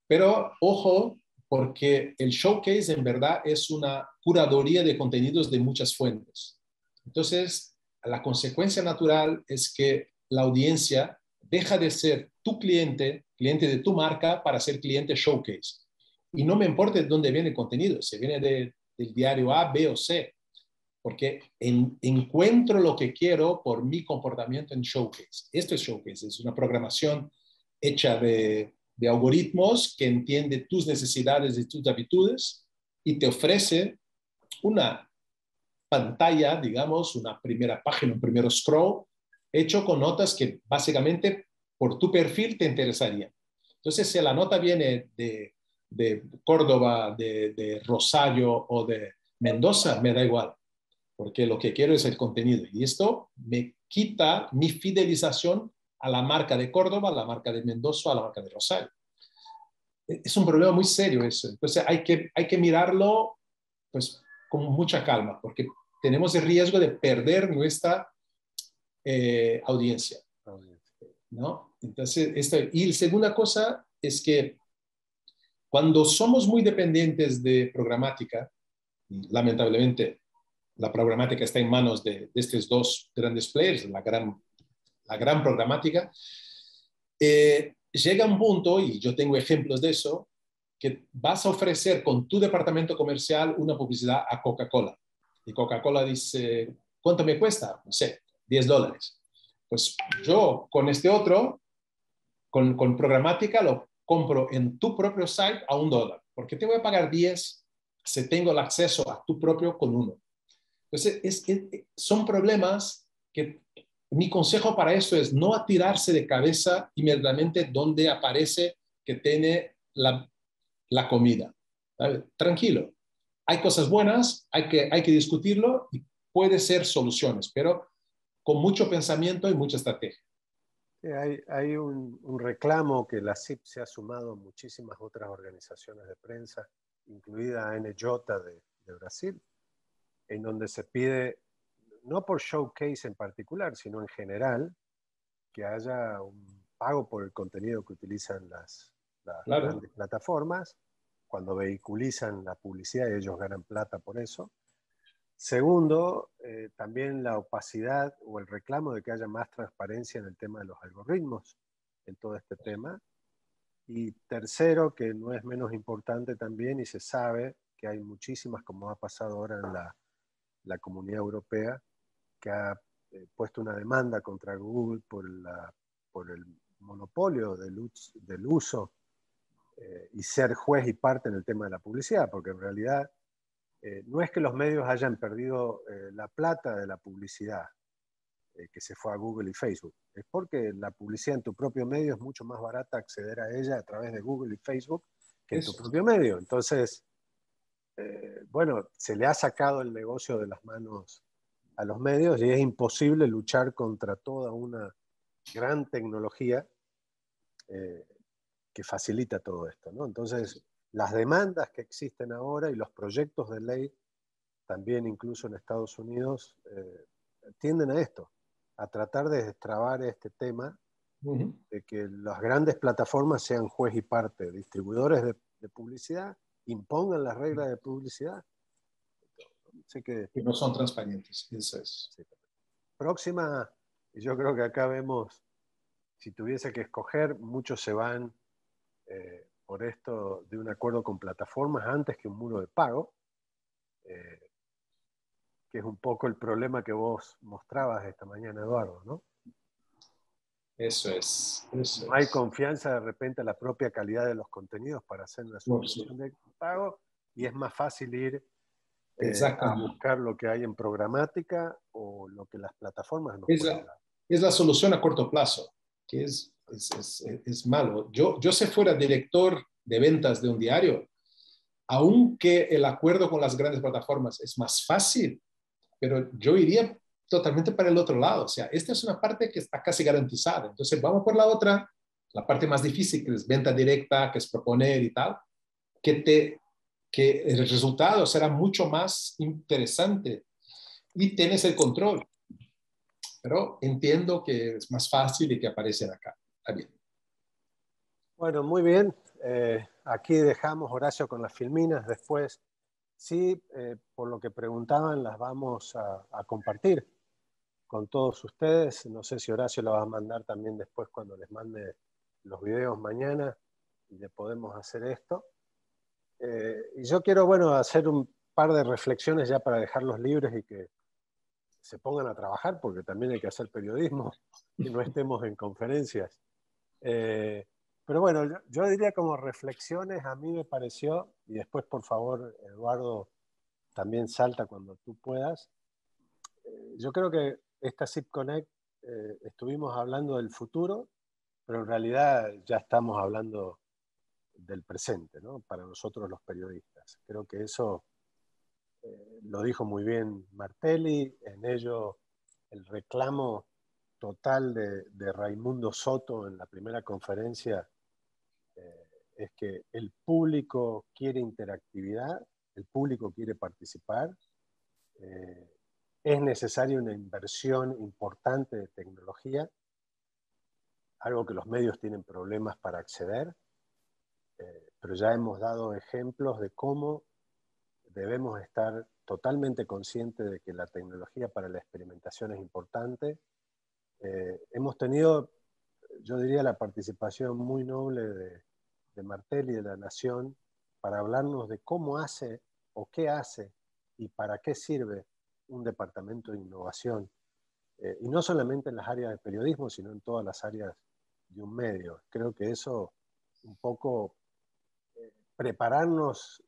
Pero ojo, porque el showcase en verdad es una curaduría de contenidos de muchas fuentes. Entonces, la consecuencia natural es que la audiencia deja de ser tu cliente de tu marca, para ser cliente showcase. Y no me importa de dónde viene el contenido, si viene del diario A, B o C, porque encuentro lo que quiero por mi comportamiento en showcase. Esto es showcase, es una programación hecha de algoritmos que entiende tus necesidades y tus habitudes y te ofrece una pantalla, digamos, una primera página, un primer scroll, hecho con notas que básicamente por tu perfil te interesarían. Entonces, si la nota viene de Córdoba, de Rosario o de Mendoza, me da igual, porque lo que quiero es el contenido. Y esto me quita mi fidelización a la marca de Córdoba, a la marca de Mendoza, a la marca de Rosario. Es un problema muy serio eso. Entonces hay que mirarlo pues, con mucha calma, porque tenemos el riesgo de perder nuestra audiencia, ¿no? Entonces, y la segunda cosa es que cuando somos muy dependientes de programática, lamentablemente la programática está en manos de estos dos grandes players, la gran programática, llega un punto, y yo tengo ejemplos de eso, que vas a ofrecer con tu departamento comercial una publicidad a Coca-Cola. Y Coca-Cola dice, ¿cuánto me cuesta? No sé, $10. Pues yo con este otro, con programática, lo compro en tu propio site a $1. ¿Por qué te voy a pagar 10 si tengo el acceso a tu propio con 1? Entonces, son problemas que mi consejo para eso es no atirarse de cabeza inmediatamente donde aparece que tiene la comida. ¿Sabe? Tranquilo. Hay cosas buenas, hay que discutirlo y puede ser soluciones, pero con mucho pensamiento y mucha estrategia. Hay un reclamo que la CIP se ha sumado a muchísimas otras organizaciones de prensa, incluida ANJ de Brasil, en donde se pide, no por Showcase en particular, sino en general, que haya un pago por el contenido que utilizan las Claro. grandes plataformas. Cuando vehiculizan la publicidad, ellos ganan plata por eso. Segundo, también la opacidad o el reclamo de que haya más transparencia en el tema de los algoritmos, en todo este tema. Y tercero, que no es menos importante también, y se sabe que hay muchísimas, como ha pasado ahora en la Comunidad Europea, que ha puesto una demanda contra Google por el monopolio del uso y ser juez y parte en el tema de la publicidad, porque en realidad no es que los medios hayan perdido la plata de la publicidad que se fue a Google y Facebook, es porque la publicidad en tu propio medio es mucho más barata acceder a ella a través de Google y Facebook que en tu propio medio. Entonces, bueno, se le ha sacado el negocio de las manos a los medios y es imposible luchar contra toda una gran tecnología que facilita todo esto, ¿no? Entonces, las demandas que existen ahora y los proyectos de ley, también incluso en Estados Unidos, tienden a esto, a tratar de destrabar este tema de que las grandes plataformas sean juez y parte, distribuidores de publicidad, impongan las reglas de publicidad. Así que no son transparentes, eso es. Sí. Próxima, yo creo que acá vemos, si tuviese que escoger, muchos se van por esto de un acuerdo con plataformas antes que un muro de pago, que es un poco el problema que vos mostrabas esta mañana, Eduardo, ¿no? Eso es. Eso No hay es. confianza de repente en la propia calidad de los contenidos para hacer una suscripción de pago y es más fácil ir a buscar lo que hay en programática o lo que las plataformas nos pueden dar. Es la solución a corto plazo, que es malo. Yo si fuera director de ventas de un diario, aunque el acuerdo con las grandes plataformas es más fácil, pero yo iría totalmente para el otro lado. O sea, esta es una parte que está casi garantizada. Entonces vamos por la otra, la parte más difícil, que es venta directa, que es proponer y tal, que el resultado será mucho más interesante y tienes el control. Pero entiendo que es más fácil y que aparecen acá. Está bien. Bueno, muy bien. Aquí dejamos, Horacio, con las filminas. Después, sí, por lo que preguntaban, las vamos a compartir con todos ustedes. No sé si Horacio la va a mandar también después cuando les mande los videos mañana y le podemos hacer esto. Y yo quiero, bueno, hacer un par de reflexiones ya para dejarlos libres y que se pongan a trabajar, porque también hay que hacer periodismo y no estemos en conferencias. Pero bueno, yo diría como reflexiones, a mí me pareció, y después por favor, Eduardo, también salta cuando tú puedas. Yo creo que esta SIP Connect estuvimos hablando del futuro, pero en realidad ya estamos hablando del presente, ¿no? Para nosotros los periodistas. Creo que eso lo dijo muy bien Martelli, en ello el reclamo total de Raimundo Soto en la primera conferencia es que el público quiere interactividad, el público quiere participar, es necesaria una inversión importante de tecnología, algo que los medios tienen problemas para acceder, pero ya hemos dado ejemplos de cómo debemos estar totalmente conscientes de que la tecnología para la experimentación es importante. Hemos tenido, yo diría, la participación muy noble de Martelli y de La Nación para hablarnos de cómo hace o qué hace y para qué sirve un departamento de innovación. Y no solamente en las áreas de periodismo, sino en todas las áreas de un medio. Creo que eso un poco prepararnos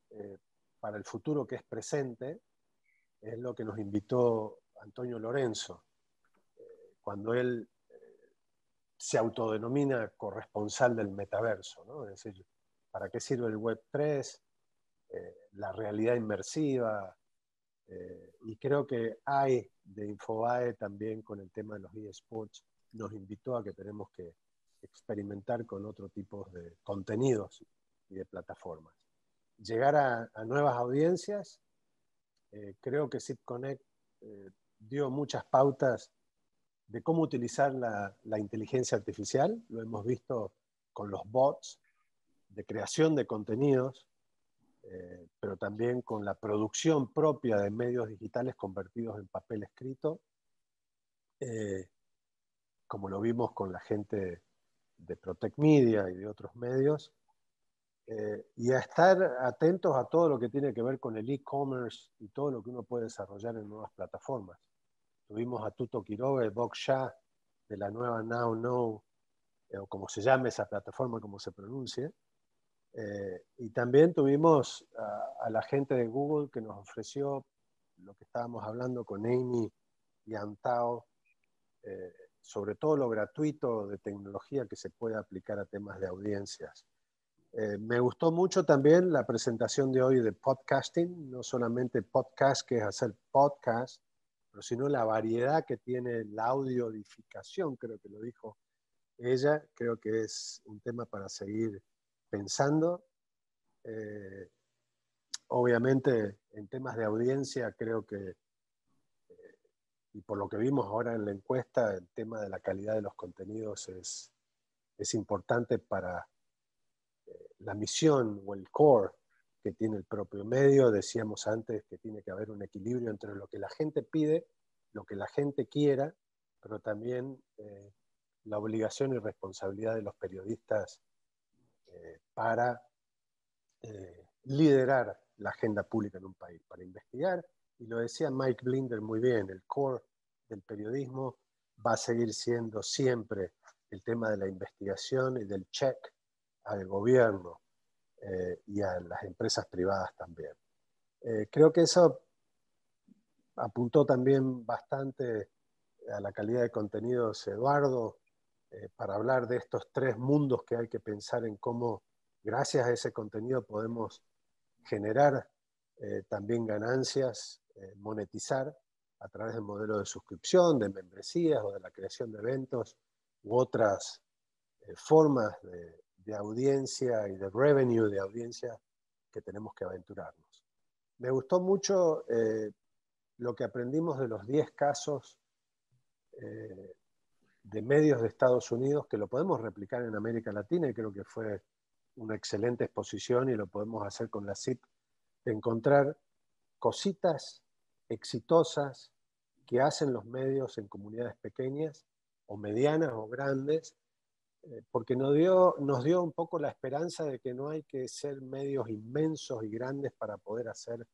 para el futuro que es presente es lo que nos invitó Antonio Lorenzo cuando él se autodenomina corresponsal del metaverso, ¿no? Es decir, ¿para qué sirve el Web3? La realidad inmersiva, y creo que hay de Infobae también con el tema de los eSports, nos invitó a que tenemos que experimentar con otro tipo de contenidos y de plataformas. Llegar a nuevas audiencias, creo que Zip Connect dio muchas pautas de cómo utilizar la inteligencia artificial, lo hemos visto con los bots de creación de contenidos, pero también con la producción propia de medios digitales convertidos en papel escrito, como lo vimos con la gente de Protect Media y de otros medios, y a estar atentos a todo lo que tiene que ver con el e-commerce y todo lo que uno puede desarrollar en nuevas plataformas. Tuvimos a Tuto Quiroga y Bob Shah de la nueva Now Know, o como se llame esa plataforma, como se pronuncie. Y también tuvimos a la gente de Google que nos ofreció lo que estábamos hablando con Amy y Antao, sobre todo lo gratuito de tecnología que se puede aplicar a temas de audiencias. Me gustó mucho también la presentación de hoy de podcasting, no solamente podcast, que es hacer podcast, pero sino la variedad que tiene la audiodificación, creo que lo dijo ella. Creo que es un tema para seguir pensando. Obviamente, en temas de audiencia, creo que, y por lo que vimos ahora en la encuesta, el tema de la calidad de los contenidos es importante para la misión o el core que tiene el propio medio. Decíamos antes que tiene que haber un equilibrio entre lo que la gente pide, lo que la gente quiera, pero también la obligación y responsabilidad de los periodistas para liderar la agenda pública en un país, para investigar. Y lo decía Mike Blinder muy bien, el core del periodismo va a seguir siendo siempre el tema de la investigación y del check al gobierno y a las empresas privadas también. Creo que eso apuntó también bastante a la calidad de contenidos, Eduardo, para hablar de estos tres mundos que hay que pensar en cómo, gracias a ese contenido, podemos generar también ganancias, monetizar a través del modelo de suscripción, de membresías o de la creación de eventos u otras formas de audiencia y de revenue de audiencia que tenemos que aventurarnos. Me gustó mucho lo que aprendimos de los 10 casos de medios de Estados Unidos, que lo podemos replicar en América Latina, y creo que fue una excelente exposición y lo podemos hacer con la CIP, de encontrar cositas exitosas que hacen los medios en comunidades pequeñas o medianas o grandes, porque nos dio un poco la esperanza de que no hay que ser medios inmensos y grandes para poder hacer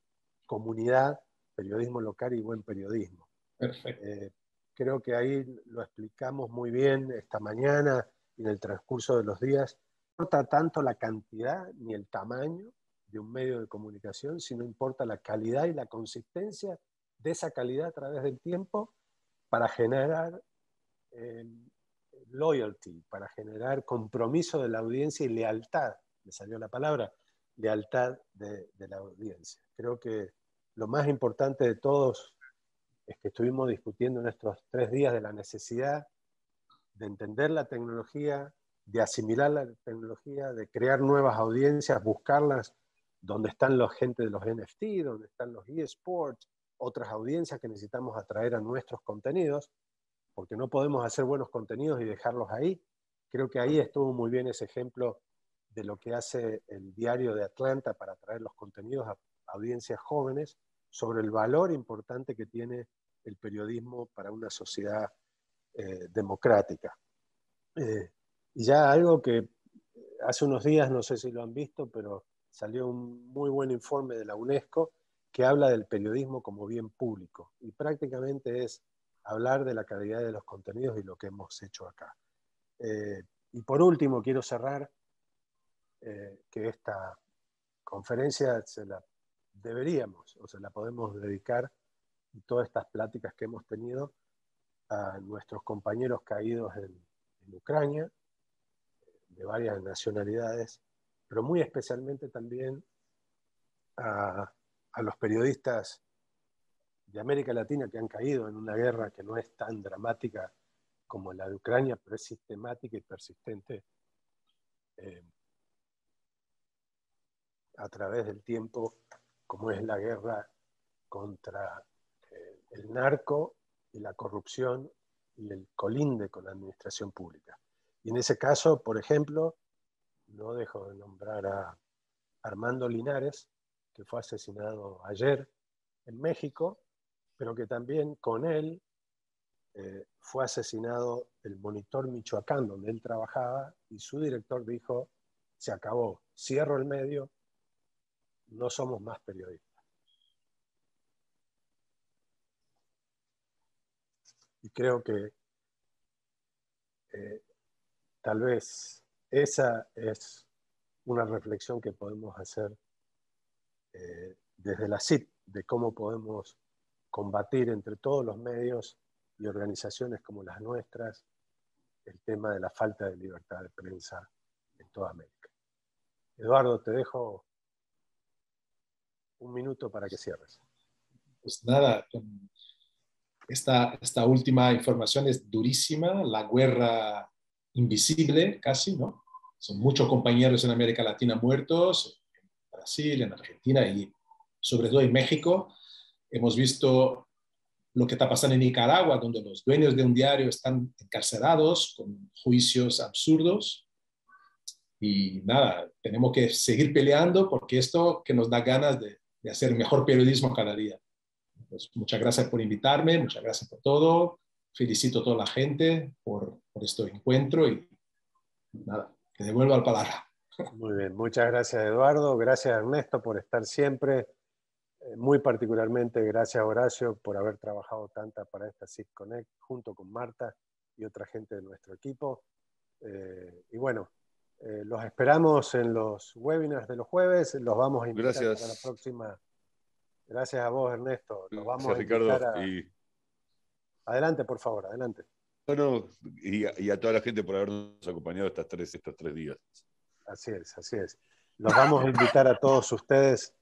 comunidad, periodismo local y buen periodismo. Perfecto. Creo que ahí lo explicamos muy bien esta mañana y en el transcurso de los días. No importa tanto la cantidad ni el tamaño de un medio de comunicación, sino importa la calidad y la consistencia de esa calidad a través del tiempo para generar loyalty, para generar compromiso de la audiencia y lealtad, me salió la palabra, lealtad de la audiencia. Creo que lo más importante de todos es que estuvimos discutiendo en estos 3 días de la necesidad de entender la tecnología, de asimilar la tecnología, de crear nuevas audiencias, buscarlas donde están la gente de los NFT, donde están los eSports, otras audiencias que necesitamos atraer a nuestros contenidos, porque no podemos hacer buenos contenidos y dejarlos ahí. Creo que ahí estuvo muy bien ese ejemplo de lo que hace el diario de Atlanta para traer los contenidos a audiencias jóvenes sobre el valor importante que tiene el periodismo para una sociedad democrática. Y ya algo que hace unos días, no sé si lo han visto, pero salió un muy buen informe de la UNESCO que habla del periodismo como bien público, y prácticamente es hablar de la calidad de los contenidos y lo que hemos hecho acá. Y por último, quiero cerrar que esta conferencia se la deberíamos, o se la podemos dedicar, y todas estas pláticas que hemos tenido, a nuestros compañeros caídos en Ucrania, de varias nacionalidades, pero muy especialmente también a los periodistas de América Latina que han caído en una guerra que no es tan dramática como la de Ucrania, pero es sistemática y persistente a través del tiempo, como es la guerra contra el narco y la corrupción y el colinde con la administración pública. Y en ese caso, por ejemplo, no dejo de nombrar a Armando Linares, que fue asesinado ayer en México, pero que también con él fue asesinado el Monitor Michoacán, donde él trabajaba, y su director dijo, se acabó, cierro el medio, no somos más periodistas. Y creo que tal vez esa es una reflexión que podemos hacer desde la CIP, de cómo podemos combatir entre todos los medios y organizaciones como las nuestras el tema de la falta de libertad de prensa en toda América. Eduardo, te dejo un minuto para que cierres. Pues nada, esta última información es durísima, la guerra invisible casi, ¿no? Son muchos compañeros en América Latina muertos, en Brasil, en Argentina y sobre todo en México. Hemos visto lo que está pasando en Nicaragua, donde los dueños de un diario están encarcelados con juicios absurdos. Y nada, tenemos que seguir peleando porque esto que nos da ganas de hacer mejor periodismo cada día. Pues muchas gracias por invitarme, muchas gracias por todo. Felicito a toda la gente por este encuentro y nada, que devuelva la palabra. Muy bien, muchas gracias Eduardo, gracias Ernesto por estar siempre, muy particularmente gracias Horacio por haber trabajado tanto para esta CIP Connect junto con Marta y otra gente de nuestro equipo. Y bueno, los esperamos en los webinars de los jueves, los vamos a invitar para la próxima. Gracias a vos Ernesto, los vamos a invitar Ricardo, a... Adelante, por favor, adelante. Bueno, y a toda la gente por habernos acompañado estos tres días. Así es, así es. Los vamos a invitar a todos ustedes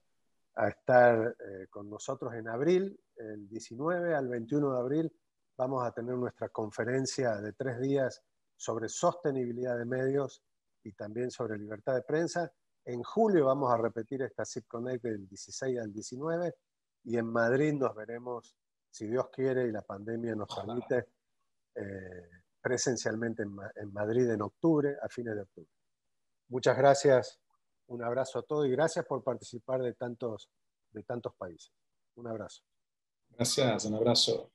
a estar con nosotros en abril, el 19 al 21 de abril, vamos a tener nuestra conferencia de 3 días sobre sostenibilidad de medios y también sobre libertad de prensa. En julio vamos a repetir esta CIP Connect del 16 al 19 y en Madrid nos veremos, si Dios quiere y la pandemia nos permite, presencialmente en Madrid en octubre, a fines de octubre. Muchas gracias, un abrazo a todos y gracias por participar de tantos países. Un abrazo. Gracias, un abrazo.